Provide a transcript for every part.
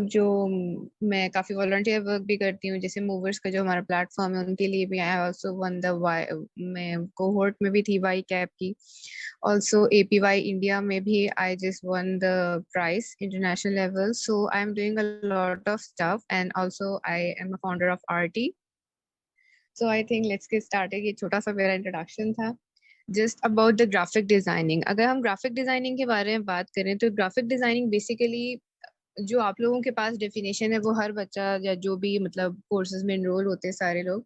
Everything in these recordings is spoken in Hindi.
जो मैं काफी वॉलंटियर वर्क भी करती हूँ, जैसे मूवर्स का जो हमारा प्लेटफॉर्म है उनके लिए भी I also won the Y, मैं कोहोर्ट में भी थी वाई कैप की। ऑल्सो एपीवाई इंडिया में भी I just won the prize international level, so I am doing a lot of stuff and also I am a founder of RT. So I think let's get started. ये छोटा सा मेरा इंट्रोडक्शन था just about the graphic designing. अगर हम ग्राफिक डिजाइनिंग के बारे में बात करें तो ग्राफिक डिजाइनिंग बेसिकली जो आप लोगों के पास डेफिनेशन है वो हर बच्चा या जो भी मतलब कोर्सेज में इनरोल होते हैं सारे लोग,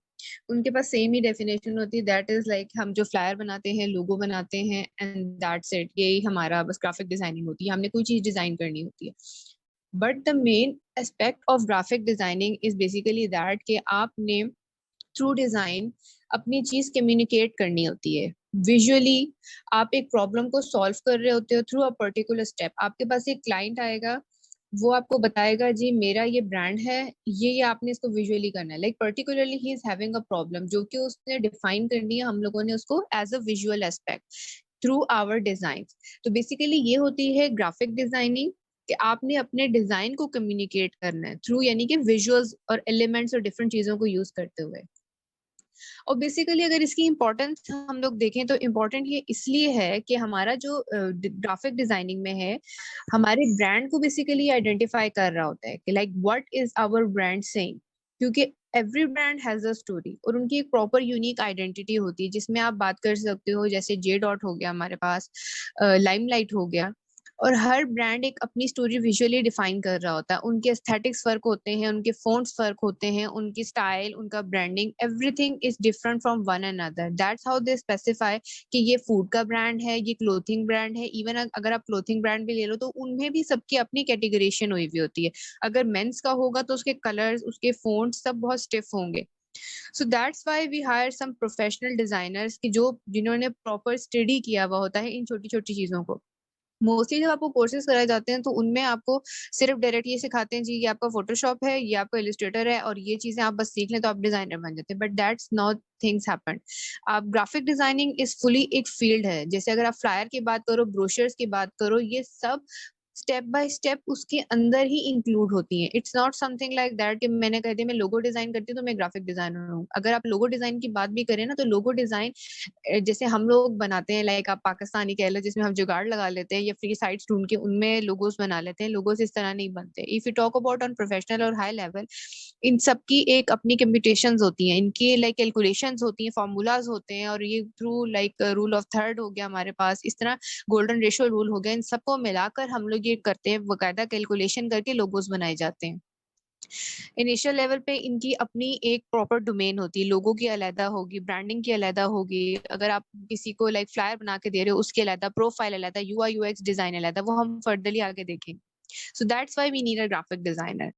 उनके पास सेम ही डेफिनेशन होती है। दैट इज लाइक हम जो फ्लायर बनाते हैं, लोगो बनाते हैं एंड दैट्स इट। यही हमारा बस ग्राफिक डिजाइनिंग होती है, हमने कोई चीज डिजाइन करनी होती है। But the main aspect of graphic designing is basically that कि आपने थ्रू डिजाइन अपनी चीज कम्युनिकेट करनी होती है विजुअली। आप एक प्रॉब्लम को सॉल्व कर रहे होते हो थ्रू अ पर्टिकुलर स्टेप। आपके पास एक क्लाइंट आएगा, वो आपको बताएगा जी मेरा ये ब्रांड है, ये आपने इसको विजुअली करना है। Like particularly he is having a problem जो कि उसने डिफाइन करनी है, हम लोगों ने उसको as a visual aspect through our design. तो बेसिकली ये होती है ग्राफिक डिजाइनिंग कि आपने अपने डिजाइन को कम्युनिकेट करना है थ्रू, यानी कि विजुअल्स और एलिमेंट्स और डिफरेंट चीजों को यूज करते हुए। और बेसिकली अगर इसकी इम्पोर्टेंस हम लोग देखें तो इम्पोर्टेंट ये इसलिए है कि हमारा जो ग्राफिक डिजाइनिंग में है, हमारे ब्रांड को बेसिकली आइडेंटिफाई कर रहा होता है कि like what is our brand saying. क्योंकि every brand has a story और उनकी एक प्रॉपर यूनिक आइडेंटिटी होती है, जिसमें आप बात कर सकते हो जैसे जे डॉट हो गया हमारे पास, लाइमलाइट हो गया। और हर ब्रांड एक अपनी स्टोरी विजुअली डिफाइन कर रहा होता है। उनके एस्थेटिक्स फर्क होते हैं, उनके फोन्ट्स फर्क होते हैं, उनकी स्टाइल, उनका branding, everything is different from one another. That's how they specify कि ये फूड का ब्रांड है, ये क्लोथिंग ब्रांड है। इवन अगर आप क्लोथिंग ब्रांड भी ले लो तो उनमें भी सबकी अपनी कैटेगरीशन हुई हुई होती है। अगर मेंस का होगा तो उसके कलर्स, उसके फोन्ट्स सब बहुत स्टिफ होंगे। So that's why we hire some professional designers की जो जिन्होंने प्रॉपर स्टडी किया हुआ होता है इन छोटी छोटी चीजों को। मोस्टली जब आपको कोर्सेज कराए जाते हैं तो उनमें आपको सिर्फ डायरेक्ट ये सिखाते हैं जी ये आपका फोटोशॉप है, ये आपका इलिस्ट्रेटर है और ये चीजें आप बस सीख लें तो आप डिजाइनर बन जाते हैं। But that's not things happen. आप ग्राफिक डिजाइनिंग इज फुली एक फील्ड है। जैसे अगर आप फ्लायर की बात करो, ब्रोशर्स की बात करो, ये सब स्टेप बाय स्टेप उसके अंदर ही इंक्लूड होती है। It's not something like that कि मैंने कह दिया मैं लोगो डिजाइन करती हूँ तो मैं ग्राफिक डिजाइनर हूँ। अगर आप लोगो डिजाइन की बात भी करें ना तो लोगो डिजाइन जैसे हम लोग बनाते हैं, लाइक आप पाकिस्तानी कह लो जिसमें हम जुगाड़ लगा लेते हैं या फ्री साइट्स ढूंढ के उनमें लोगोस बना लेते हैं, लोगोस इस तरह नहीं बनते। If you talk about on professional और हाई लेवल, इन सब की एक अपनी कंप्यूटेशंस होती हैं, इनकी लाइक कैलकुलेशंस होती हैं, फॉर्मूलाज होते हैं, और ये through like rule of third हो गया हमारे पास, इस तरह गोल्डन रेशियो रूल हो गया, इन सबको मिलाकर हम लोग ये करते हैं, बकायदा कैलकुलेशन करके लोगोस बनाए जाते हैं। इनिशियल लेवल पे इनकी अपनी एक प्रॉपर डोमेन होती है, लोगों की अलग होगी, ब्रांडिंग की अलग होगी। अगर आप किसी को लाइक फ्लायर बना के दे रहे हो उसकी अलग, प्रोफाइल अलग, यूआई यूएक्स डिजाइन अलग, वो हम फर्दरली आगे देखेंगे। So that's why we need a graphic designer.